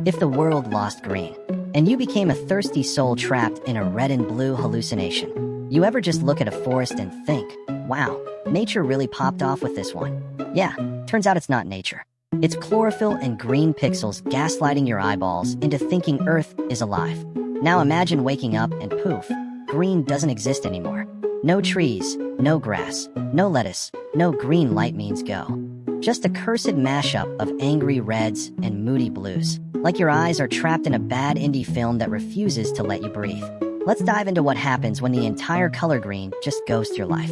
If the world lost green, and you became a thirsty soul trapped in a red and blue hallucination, you ever just look at a forest and think, wow, nature really popped off with this one? Yeah, turns out it's not nature. It's chlorophyll and green pixels gaslighting your eyeballs into thinking Earth is alive. Now imagine waking up and poof, green doesn't exist anymore. No trees, no grass, no lettuce, no green light means go. Just a cursed mashup of angry reds and moody blues, like your eyes are trapped in a bad indie film that refuses to let you breathe. Let's dive into what happens when the entire color green just ghosts your life.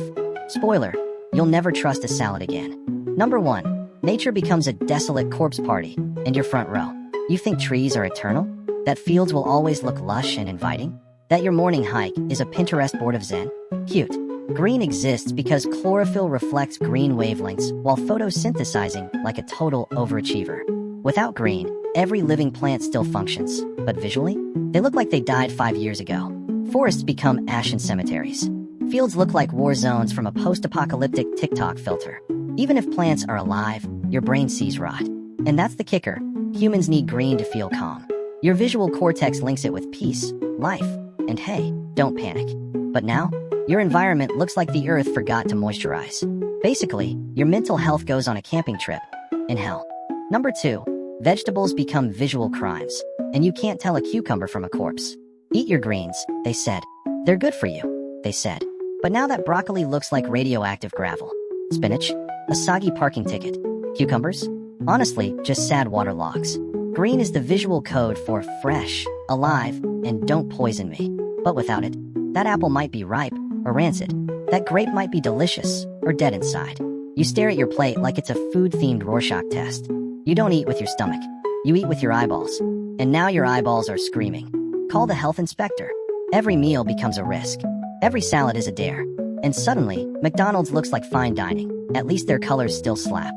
Spoiler, you'll never trust a salad again. Number 1. Nature becomes a desolate corpse party in your front row. You think trees are eternal? That fields will always look lush and inviting? That your morning hike is a Pinterest board of Zen? Cute. Green exists because chlorophyll reflects green wavelengths while photosynthesizing like a total overachiever. Without green, every living plant still functions, but visually, they look like they died 5 years ago. Forests become ashen cemeteries. Fields look like war zones from a post-apocalyptic TikTok filter. Even if plants are alive, your brain sees rot. And that's the kicker. Humans need green to feel calm. Your visual cortex links it with peace, life, and hey, don't panic. But now, your environment looks like the earth forgot to moisturize. Basically, your mental health goes on a camping trip in hell. Number 2. Vegetables become visual crimes, and you can't tell a cucumber from a corpse. Eat your greens, they said. They're good for you, they said. But now that broccoli looks like radioactive gravel. Spinach? A soggy parking ticket. Cucumbers? Honestly, just sad water logs. Green is the visual code for fresh, alive, and don't poison me. But without it, that apple might be ripe or rancid. That grape might be delicious or dead inside. You stare at your plate like it's a food-themed Rorschach test. You don't eat with your stomach. You eat with your eyeballs. And now your eyeballs are screaming. Call the health inspector. Every meal becomes a risk. Every salad is a dare. And suddenly, McDonald's looks like fine dining. At least their colors still slap.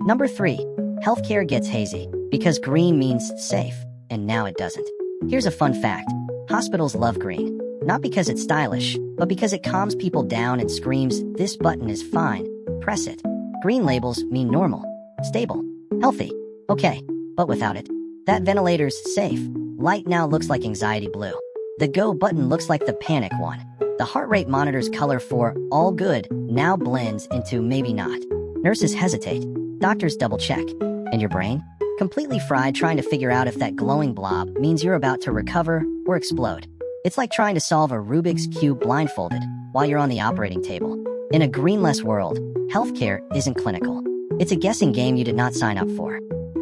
Number 3. Healthcare gets hazy because green means safe, and now it doesn't. Here's a fun fact. Hospitals love green. Not because it's stylish, but because it calms people down and screams, this button is fine, press it. Green labels mean normal, stable, healthy. Okay, but without it, that ventilator's safe. Light now looks like anxiety blue. The go button looks like the panic one. The heart rate monitor's color for all good now blends into maybe not. Nurses hesitate. Doctors double check. And your brain? Completely fried trying to figure out if that glowing blob means you're about to recover or explode. It's like trying to solve a Rubik's Cube blindfolded while you're on the operating table. In a greenless world, healthcare isn't clinical. It's a guessing game you did not sign up for.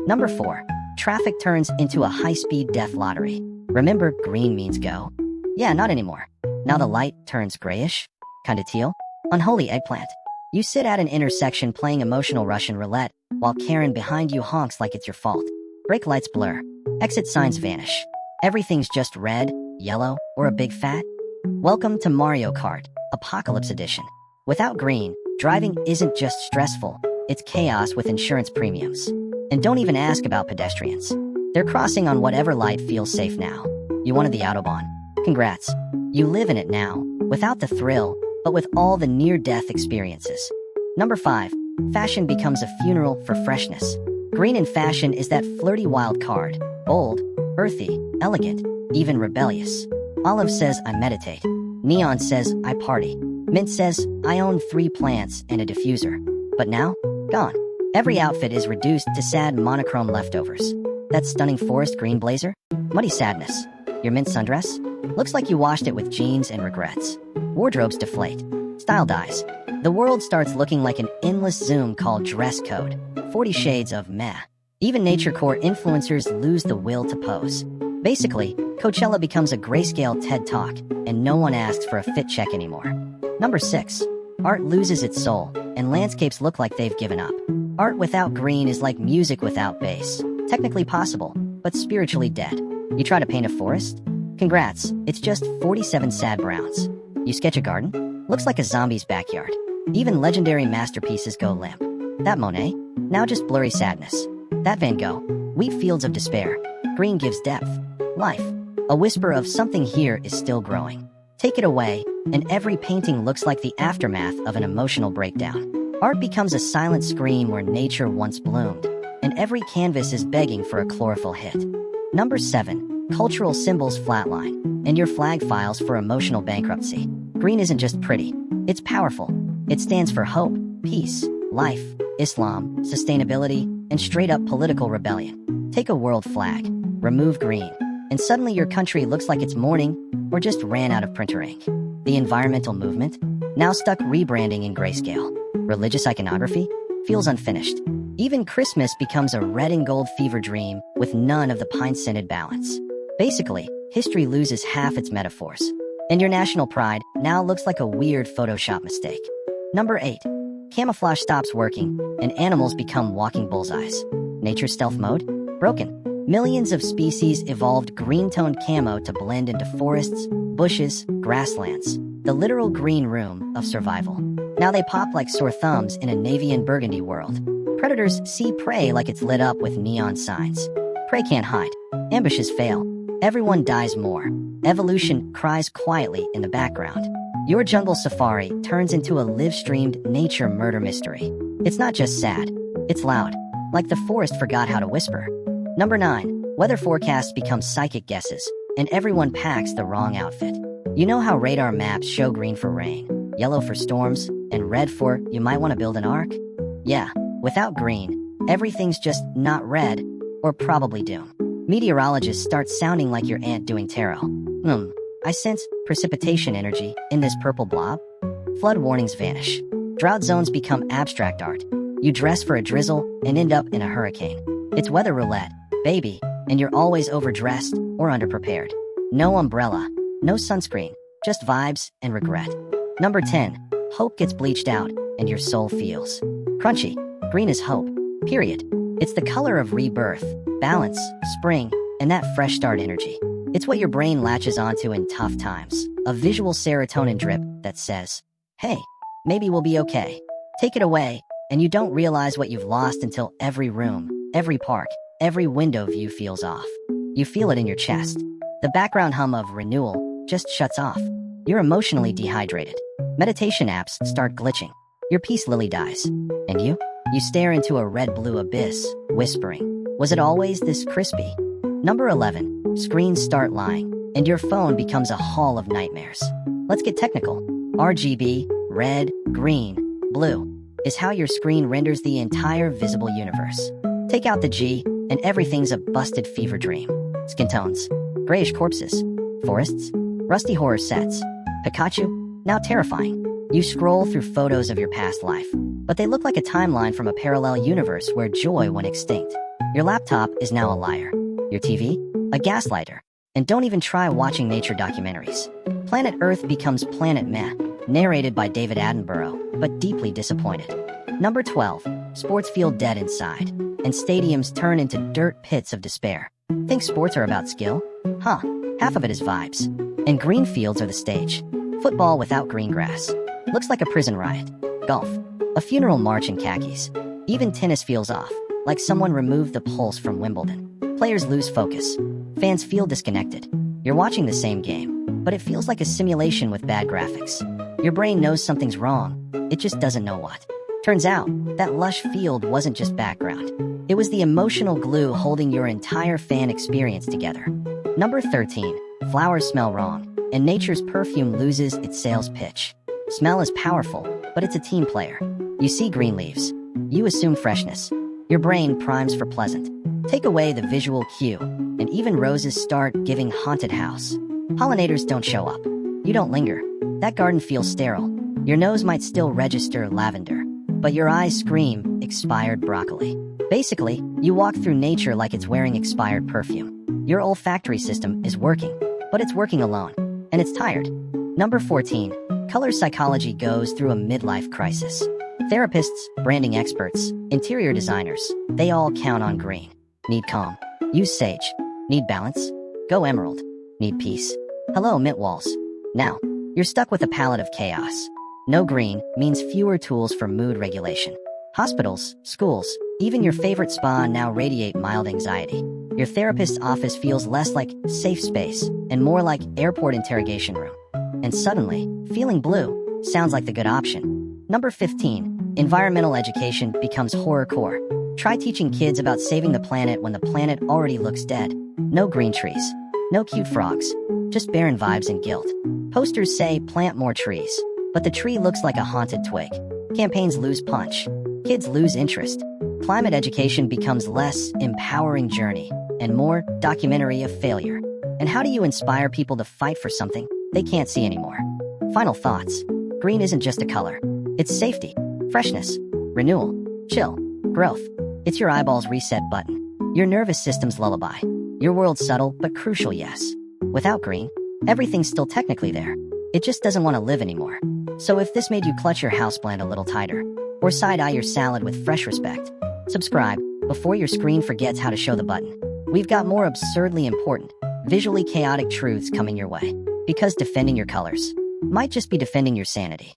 Number 4. Traffic turns into a high-speed death lottery. Remember, green means go? Yeah, not anymore. Now the light turns grayish, kinda teal. Unholy eggplant. You sit at an intersection playing emotional Russian roulette while Karen behind you honks like it's your fault. Brake lights blur. Exit signs vanish. Everything's just red, yellow, or a big fat. Welcome to Mario Kart, Apocalypse Edition. Without green, driving isn't just stressful, it's chaos with insurance premiums. And don't even ask about pedestrians. They're crossing on whatever light feels safe now. You wanted the Autobahn. Congrats. You live in it now, without the thrill, but with all the near-death experiences. Number 5. Fashion becomes a funeral for freshness. Green in fashion is that flirty wild card. Bold, earthy, elegant, even rebellious. Olive says, I meditate. Neon says, I party. Mint says, I own 3 plants and a diffuser. But now, gone. Every outfit is reduced to sad monochrome leftovers. That stunning forest green blazer? Muddy sadness. Your mint sundress? Looks like you washed it with jeans and regrets. Wardrobes deflate. Style dies. The world starts looking like an endless Zoom called dress code. 40 shades of meh. Even naturecore influencers lose the will to pose. Basically, Coachella becomes a grayscale TED Talk, and no one asks for a fit check anymore. Number 6. Art loses its soul, and landscapes look like they've given up. Art without green is like music without bass. Technically possible, but spiritually dead. You try to paint a forest? Congrats, it's just 47 sad browns. You sketch a garden? Looks like a zombie's backyard. Even legendary masterpieces go limp. That Monet? Now just blurry sadness. That Van Gogh? Wheat fields of despair. Green gives depth. Life. A whisper of something here is still growing. Take it away, and every painting looks like the aftermath of an emotional breakdown. Art becomes a silent scream where nature once bloomed, and every canvas is begging for a chlorophyll hit. Number 7. Cultural symbols flatline, and your flag files for emotional bankruptcy. Green isn't just pretty, it's powerful. It stands for hope, peace, life, Islam, sustainability, and straight-up political rebellion. Take a world flag, remove green, and suddenly your country looks like it's mourning or just ran out of printer ink. The environmental movement, now stuck rebranding in grayscale. Religious iconography feels unfinished. Even Christmas becomes a red and gold fever dream with none of the pine-scented balance. Basically, history loses half its metaphors. And your national pride now looks like a weird Photoshop mistake. Number 8. Camouflage stops working, and animals become walking bullseyes. Nature's stealth mode? Broken. Millions of species evolved green-toned camo to blend into forests, bushes, grasslands. The literal green room of survival. Now they pop like sore thumbs in a navy and burgundy world. Predators see prey like it's lit up with neon signs. Prey can't hide. Ambushes fail. Everyone dies more. Evolution cries quietly in the background. Your jungle safari turns into a live-streamed nature murder mystery. It's not just sad, it's loud. Like the forest forgot how to whisper. Number 9. Weather forecasts become psychic guesses, and everyone packs the wrong outfit. You know how radar maps show green for rain, yellow for storms, and red for you might want to build an ark? Yeah, without green, everything's just not red, or probably doom. Meteorologists start sounding like your aunt doing tarot. I sense precipitation energy in this purple blob. Flood warnings vanish. Drought zones become abstract art. You dress for a drizzle and end up in a hurricane. It's weather roulette, baby, and you're always overdressed or underprepared. No umbrella, no sunscreen, just vibes and regret. Number 10. Hope gets bleached out, and your soul feels crunchy. Green is hope, period. It's the color of rebirth, balance, spring, and that fresh start energy. It's what your brain latches onto in tough times. A visual serotonin drip that says, hey, maybe we'll be okay. Take it away, and you don't realize what you've lost until every room, every park, every window view feels off. You feel it in your chest. The background hum of renewal just shuts off. You're emotionally dehydrated. Meditation apps start glitching. Your peace lily dies. And you? You stare into a red-blue abyss, whispering, was it always this crispy? Number 11. Screens start lying, and your phone becomes a hall of nightmares. Let's get technical. RGB, red, green, blue, is how your screen renders the entire visible universe. Take out the G, and everything's a busted fever dream. Skin tones, grayish corpses, forests, rusty horror sets. Pikachu, now terrifying. You scroll through photos of your past life, but they look like a timeline from a parallel universe where joy went extinct. Your laptop is now a liar. Your TV, a gaslighter. And don't even try watching nature documentaries. Planet Earth becomes Planet Meh, narrated by David Attenborough, but deeply disappointed. Number 12. Sports feel dead inside, and stadiums turn into dirt pits of despair. Think sports are about skill? Huh, half of it is vibes. And green fields are the stage. Football without green grass. Looks like a prison riot. Golf. A funeral march in khakis. Even tennis feels off, like someone removed the pulse from Wimbledon. Players lose focus. Fans feel disconnected. You're watching the same game, but it feels like a simulation with bad graphics. Your brain knows something's wrong, it just doesn't know what. Turns out, that lush field wasn't just background. It was the emotional glue holding your entire fan experience together. Number 13. Flowers smell wrong, and nature's perfume loses its sales pitch. Smell is powerful, but it's a team player. You see green leaves. You assume freshness. Your brain primes for pleasant. Take away the visual cue, and even roses start giving haunted house. Pollinators don't show up. You don't linger. That garden feels sterile. Your nose might still register lavender, but your eyes scream expired broccoli. Basically, you walk through nature like it's wearing expired perfume. Your olfactory system is working, but it's working alone, and it's tired. Number 14. Color psychology goes through a midlife crisis. Therapists, branding experts, interior designers, they all count on green. Need calm? Use sage. Need balance? Go emerald. Need peace? Hello, mint walls. Now, you're stuck with a palette of chaos. No green means fewer tools for mood regulation. Hospitals, schools, even your favorite spa now radiate mild anxiety. Your therapist's office feels less like safe space and more like airport interrogation room. And suddenly, feeling blue sounds like the good option. Number 15. Environmental education becomes horrorcore. Try teaching kids about saving the planet when the planet already looks dead. No green trees. No cute frogs. Just barren vibes and guilt. Posters say plant more trees, but the tree looks like a haunted twig. Campaigns lose punch. Kids lose interest. Climate education becomes less empowering journey and more documentary of failure. And how do you inspire people to fight for something they can't see anymore? Final thoughts. Green isn't just a color. It's safety, freshness, renewal, chill, growth. It's your eyeballs' reset button. Your nervous system's lullaby. Your world's subtle but crucial, yes. Without green, everything's still technically there. It just doesn't want to live anymore. So if this made you clutch your houseplant a little tighter, or side-eye your salad with fresh respect, subscribe before your screen forgets how to show the button. We've got more absurdly important, visually chaotic truths coming your way. Because defending your colors might just be defending your sanity.